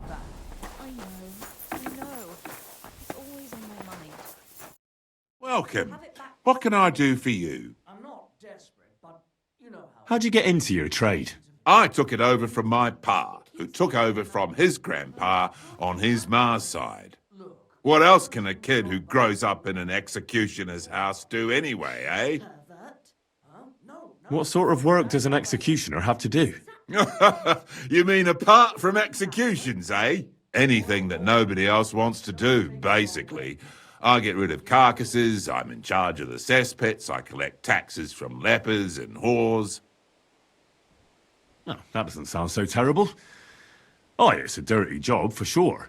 I know. It's always on my mind. Welcome. What can I do for you? I'm not desperate, but you know how. How'd you get into your trade? I took it over from my pa, who took over from his grandpa on his ma's side. What else can a kid who grows up in an executioner's house do anyway, eh? What sort of work does an executioner have to do? You mean apart from executions, eh? Anything that nobody else wants to do, basically. I get rid of carcasses, I'm in charge of the cesspits, I collect taxes from lepers and whores. Oh, that doesn't sound so terrible. Oh, it's a dirty job, for sure.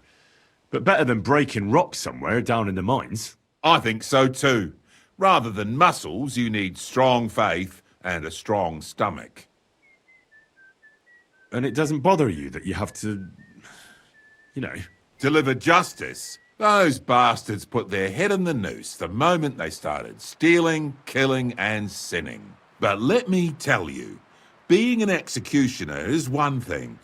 But better than breaking rocks somewhere down in the mines. I think so too. Rather than muscles, you need strong faith and a strong stomach. And it doesn't bother you that you have to, you know... Deliver justice? Those bastards put their head in the noose the moment they started stealing, killing, and sinning. But let me tell you, being an executioner is one thing,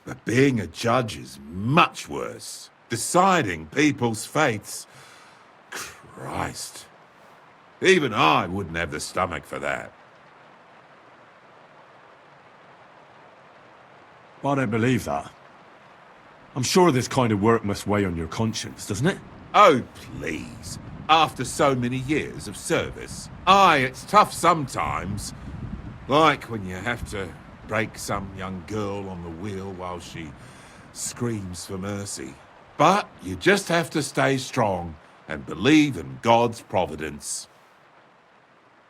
but being a judge is much worse. Deciding people's fates. Christ. Even I wouldn't have the stomach for that. I don't believe that. I'm sure this kind of work must weigh on your conscience, doesn't it? Oh, please. After so many years of service. Aye, it's tough sometimes. Like when you have to break some young girl on the wheel while she screams for mercy. But you just have to stay strong and believe in God's providence.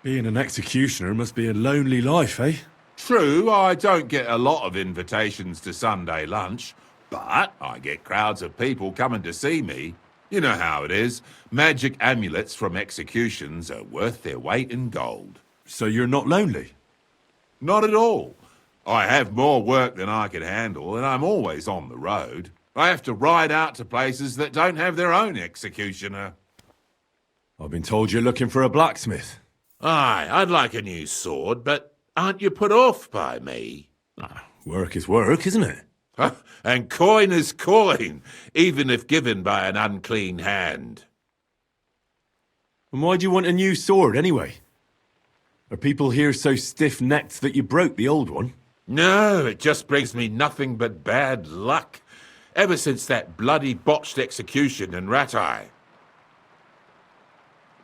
Being an executioner must be a lonely life, eh? True, I don't get a lot of invitations to Sunday lunch, but I get crowds of people coming to see me. You know how it is. Magic amulets from executions are worth their weight in gold. So you're not lonely? Not at all. I have more work than I can handle, and I'm always on the road. I have to ride out to places that don't have their own executioner. I've been told you're looking for a blacksmith. Aye, I'd like a new sword, but aren't you put off by me? Work is work, isn't it? And coin is coin, even if given by an unclean hand. And why do you want a new sword, anyway? Are people here so stiff-necked that you broke the old one? No, it just brings me nothing but bad luck. Ever since that bloody botched execution in Ii.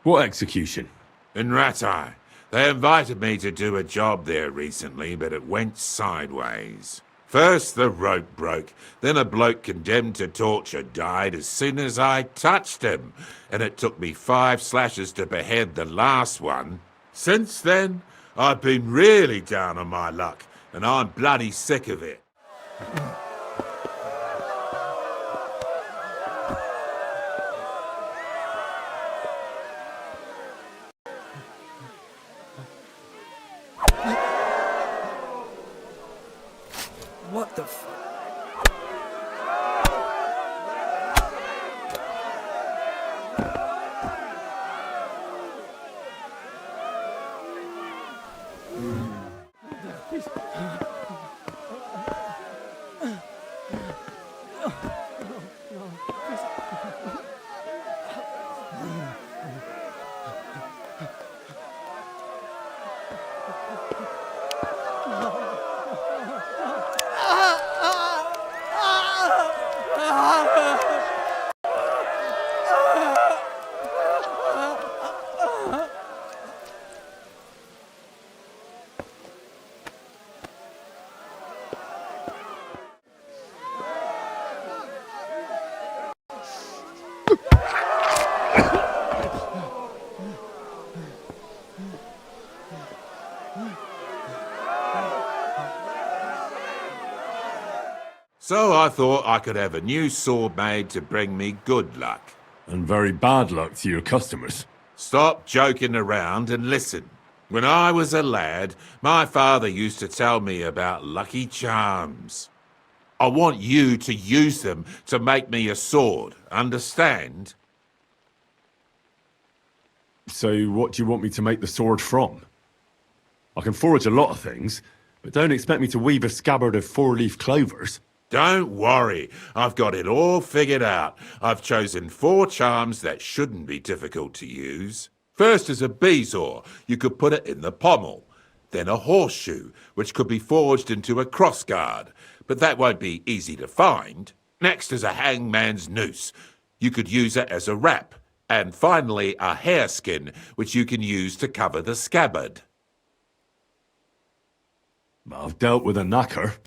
What execution? In Ii. They invited me to do a job there recently, but it went sideways. First the rope broke, then a bloke condemned to torture died as soon as I touched him, and it took me 5 slashes to behead the last one. Since then, I've been really down on my luck, and I'm bloody sick of it. What the f... So I thought I could have a new sword made to bring me good luck. And very bad luck to your customers. Stop joking around and listen. When I was a lad, my father used to tell me about lucky charms. I want you to use them to make me a sword, understand? So what do you want me to make the sword from? I can forge a lot of things, but don't expect me to weave a scabbard of 4-leaf clovers. Don't worry, I've got it all figured out. I've chosen 4 charms that shouldn't be difficult to use. First is a bezoar. You could put it in the pommel. Then a horseshoe, which could be forged into a crossguard, but that won't be easy to find. Next is a hangman's noose. You could use it as a wrap. And finally, a hareskin, which you can use to cover the scabbard. I've dealt with a knacker.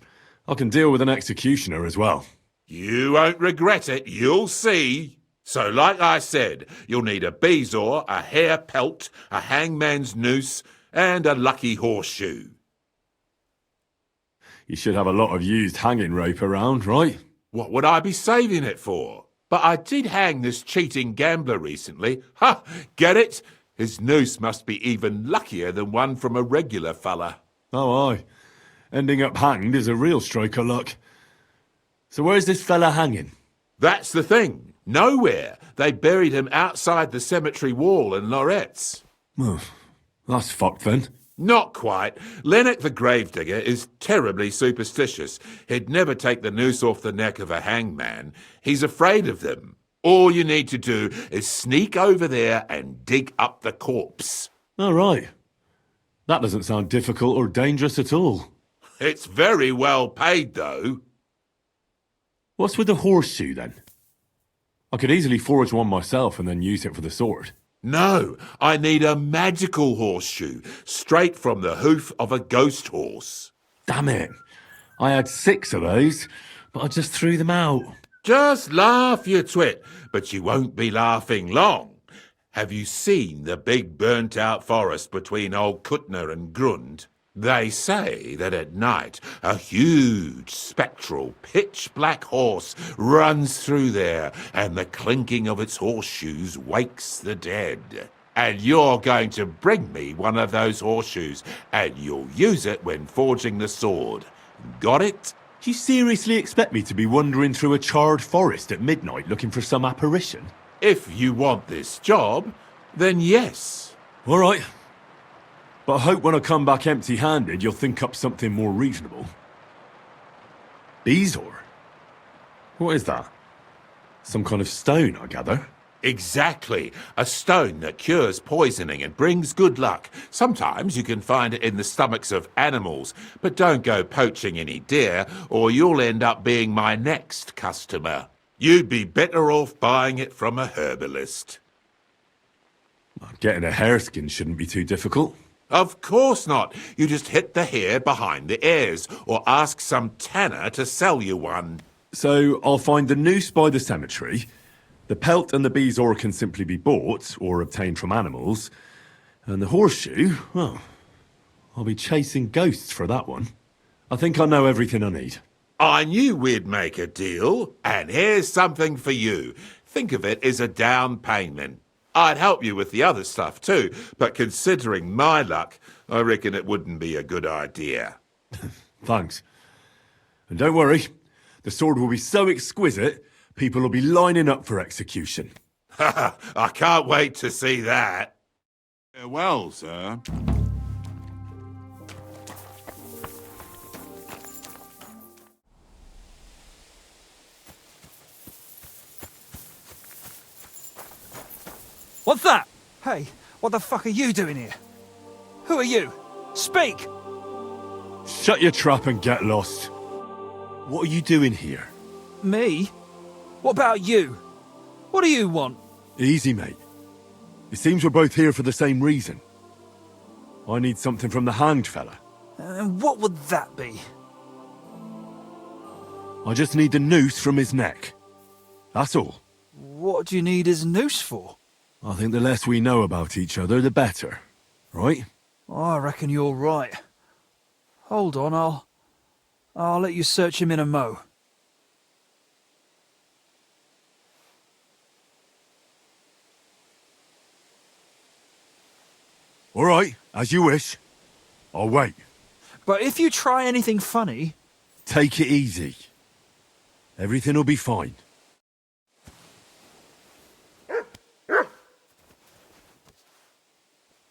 I can deal with an executioner as well. You won't regret it, you'll see. So like I said, you'll need a bezoar, a hair pelt, a hangman's noose, and a lucky horseshoe. You should have a lot of used hanging rope around, right? What would I be saving it for? But I did hang this cheating gambler recently. Ha! Get it? His noose must be even luckier than one from a regular fella. Oh, aye. Ending up hanged is a real stroke of luck. So where's this fella hanging? That's the thing. Nowhere. They buried him outside the cemetery wall in Loretz. That's fucked then. Not quite. Lennox the gravedigger is terribly superstitious. He'd never take the noose off the neck of a hangman. He's afraid of them. All you need to do is sneak over there and dig up the corpse. All right. That doesn't sound difficult or dangerous at all. It's very well paid, though. What's with the horseshoe, then? I could easily forge one myself and then use it for the sword. No, I need a magical horseshoe, straight from the hoof of a ghost horse. Damn it. I had 6 of those, but I just threw them out. Just laugh, you twit, but you won't be laughing long. Have you seen the big burnt-out forest between old Kuttner and Grund? They say that at night a huge, spectral, pitch-black horse runs through there, and the clinking of its horseshoes wakes the dead. And you're going to bring me one of those horseshoes, and you'll use it when forging the sword. Got it? Do you seriously expect me to be wandering through a charred forest at midnight looking for some apparition? If you want this job, then yes. All right. But I hope when I come back empty-handed, you'll think up something more reasonable. Bezoar? What is that? Some kind of stone, I gather? Exactly. A stone that cures poisoning and brings good luck. Sometimes you can find it in the stomachs of animals, but don't go poaching any deer, or you'll end up being my next customer. You'd be better off buying it from a herbalist. Getting a hareskin shouldn't be too difficult. Of course not. You just hit the hair behind the ears, or ask some tanner to sell you one. So I'll find the noose by the cemetery. The pelt and the bezoar can simply be bought or obtained from animals. And the horseshoe, well, I'll be chasing ghosts for that one. I think I know everything I need. I knew we'd make a deal, and here's something for you. Think of it as a down payment. I'd help you with the other stuff too, but considering my luck, I reckon it wouldn't be a good idea. Thanks. And don't worry, the sword will be so exquisite, people will be lining up for execution. I can't wait to see that. Farewell, sir. What's that? Hey, what the fuck are you doing here? Who are you? Speak! Shut your trap and get lost. What are you doing here? Me? What about you? What do you want? Easy, mate. It seems we're both here for the same reason. I need something from the hanged fella. And what would that be? I just need the noose from his neck. That's all. What do you need his noose for? I think the less we know about each other, the better. Right? I reckon you're right. Hold on, I'll let you search him in a mo. All right, as you wish. I'll wait. But if you try anything funny... Take it easy. Everything will be fine.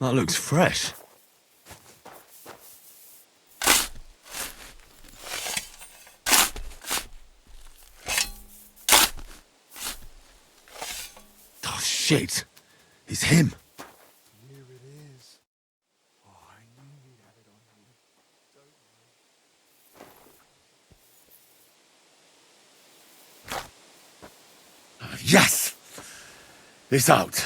That looks fresh. Shit. It's him. Here it is. Oh, I knew you'd have it on you. Don't worry. Yes! It's out.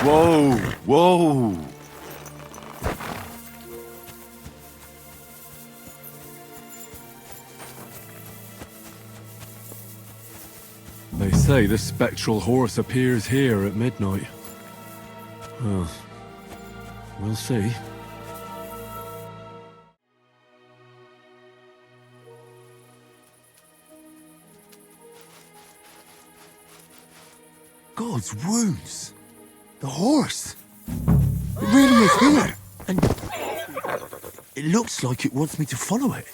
Whoa, whoa. They say the spectral horse appears here at midnight. Well, we'll see. God's wounds! The horse! It really is here! And it looks like it wants me to follow it.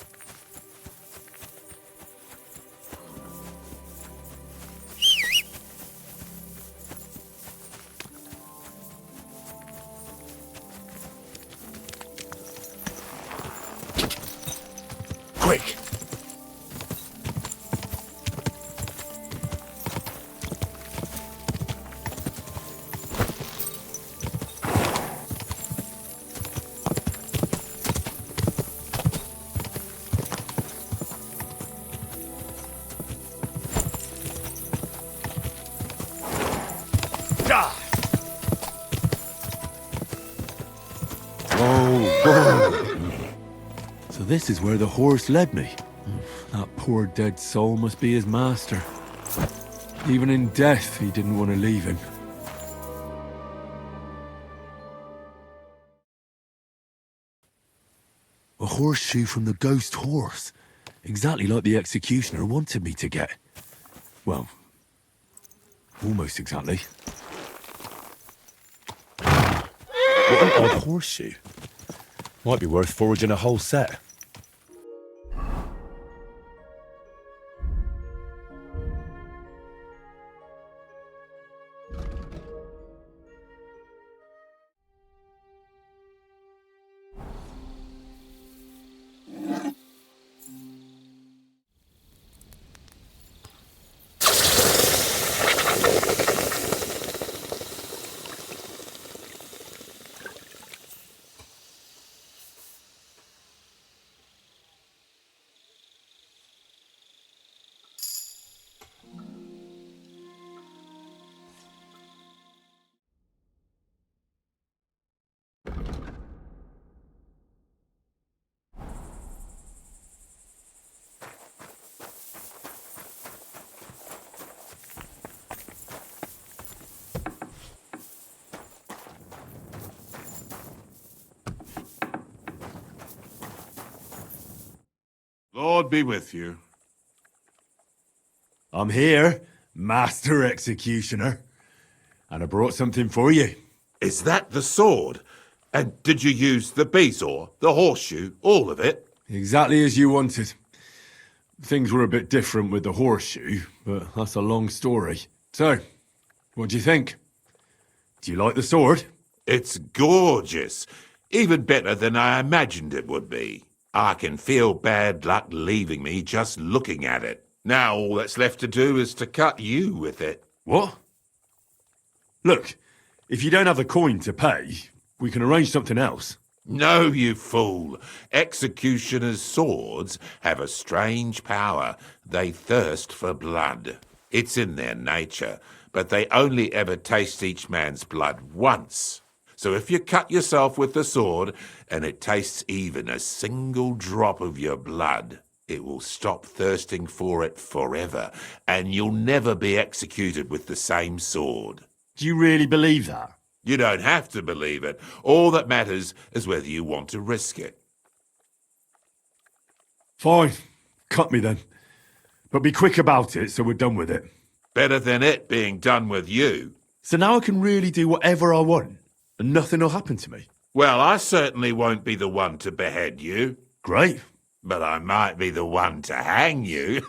Quick! So this is where the horse led me. That poor dead soul must be his master. Even in death, he didn't want to leave him. A horseshoe from the ghost horse. Exactly like the executioner wanted me to get. Well, almost exactly. What an odd horseshoe. Might be worth foraging a whole set. Lord be with you. I'm here, Master Executioner. And I brought something for you. Is that the sword? And did you use the bezoar, the horseshoe, all of it? Exactly as you wanted. Things were a bit different with the horseshoe, but that's a long story. So, what do you think? Do you like the sword? It's gorgeous. Even better than I imagined it would be. I can feel bad luck leaving me just looking at it. Now all that's left to do is to cut you with it. What? Look, if you don't have the coin to pay, we can arrange something else. No, you fool. Executioners' swords have a strange power. They thirst for blood. It's in their nature, but they only ever taste each man's blood once. So if you cut yourself with the sword, and it tastes even a single drop of your blood, it will stop thirsting for it forever, and you'll never be executed with the same sword. Do you really believe that? You don't have to believe it. All that matters is whether you want to risk it. Fine. Cut me then. But be quick about it so we're done with it. Better than it being done with you. So now I can really do whatever I want, and nothing will happen to me. Well, I certainly won't be the one to behead you. Great. But I might be the one to hang you.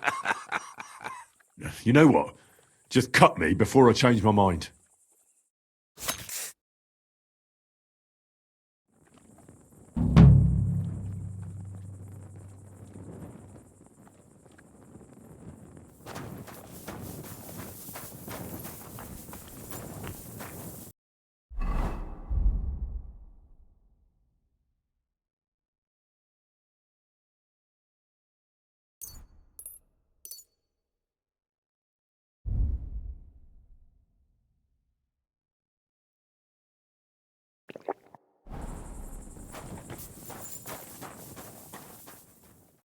You know what? Just cut me before I change my mind.